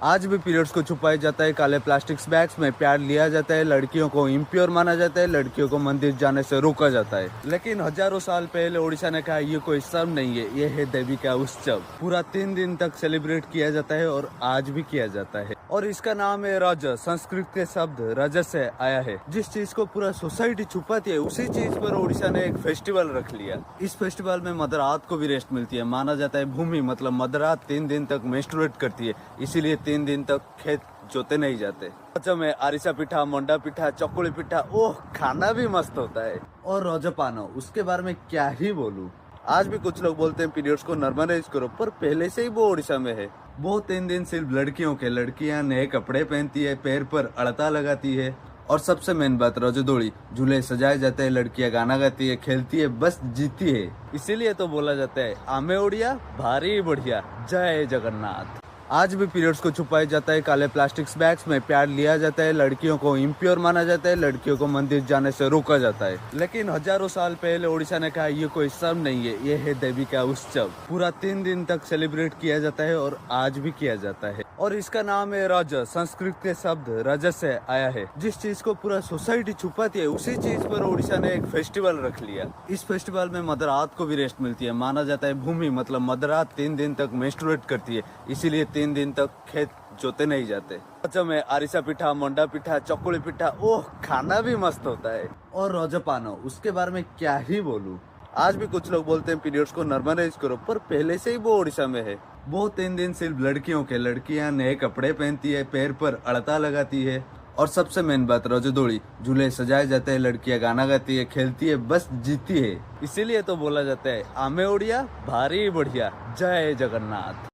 आज भी पीरियड्स को छुपाया जाता है काले प्लास्टिक बैग्स में, प्यार लिया जाता है, लड़कियों को इम्प्योर माना जाता है, लड़कियों को मंदिर जाने से रोका जाता है। लेकिन हजारों साल पहले ओडिशा ने कहा ये कोई शर्म नहीं है, ये है देवी का उत्सव। पूरा 3 दिन तक सेलिब्रेट किया जाता है और आज भी किया जाता है। और इसका नाम है रज। संस्कृत के शब्द रज से आया है। जिस चीज को पूरा सोसाइटी छुपाती है उसी चीज पर ओडिशा ने एक फेस्टिवल रख लिया। इस फेस्टिवल में मदरात को भी रेस्ट मिलती है। माना जाता है भूमि मतलब मदरात 3 दिन तक मेंस्ट्रुएट करती है, इसीलिए 3 दिन तक खेत जोते नहीं जाते। रज में आरिसा पिठा, मंडा पिठा, चकुली पिठा, ओह खाना भी मस्त होता है। और रजपानो, उसके बारे में क्या ही बोलूं। आज भी कुछ लोग बोलते हैं पीरियड्स को नॉर्मलाइज करो, पर पहले से ही वो ओडिशा में है। वो 3 दिन सिर्फ लड़कियों के, लड़कियां नए कपड़े पहनती है, पैर पर अड़ता लगाती है। और सबसे मेन बात रजदोड़ी, झूले सजाए जाते हैं, लड़कियां गाना गाती है, खेलती है, बस जीती है। इसीलिए तो बोला जाता है आमे ओडिया भारी बढ़िया, जय जगन्नाथ। आज भी पीरियड्स को छुपाया जाता है काले प्लास्टिक बैग्स में, प्यार लिया जाता है, लड़कियों को इम्प्योर माना जाता है, लड़कियों को मंदिर जाने से रोका जाता है। लेकिन हजारों साल पहले ओडिशा ने कहा ये कोई शर्म नहीं है, ये है देवी का उत्सव। पूरा 3 दिन तक सेलिब्रेट किया जाता है और आज भी किया जाता है। और इसका नाम है रज। संस्कृत के शब्द रज से आया है। जिस चीज को पूरा सोसाइटी छुपाती है उसी चीज पर ओडिशा ने एक फेस्टिवल रख लिया। इस फेस्टिवल में मदरात को भी रेस्ट मिलती है। माना जाता है भूमि मतलब मदरात 3 दिन तक मेंस्ट्रुएट करती है, इसीलिए 3 दिन तक खेत जोते नहीं जाते। रज में आरिसा पिठा, मंडा पिठा, चकुली पिठा, ओह खाना भी मस्त होता है। और रजपानो, उसके बारे में क्या ही बोलूं। आज भी कुछ लोग बोलते हैं पीरियड्स को नॉर्मलाइज करो, पर पहले से ही वो ओडिशा में है। वो 3 दिन सिर्फ लड़कियों के, लड़कियां नए कपड़े पहनती है, पैर पर अड़ता लगाती है। और सबसे मेन बात रजदोड़ी, झूले सजाए जाते हैं, लड़कियां गाना गाती है, खेलती है, बस जीती है। इसीलिए तो बोला जाता है आमे ओडिया भारी बढ़िया, जय जगन्नाथ।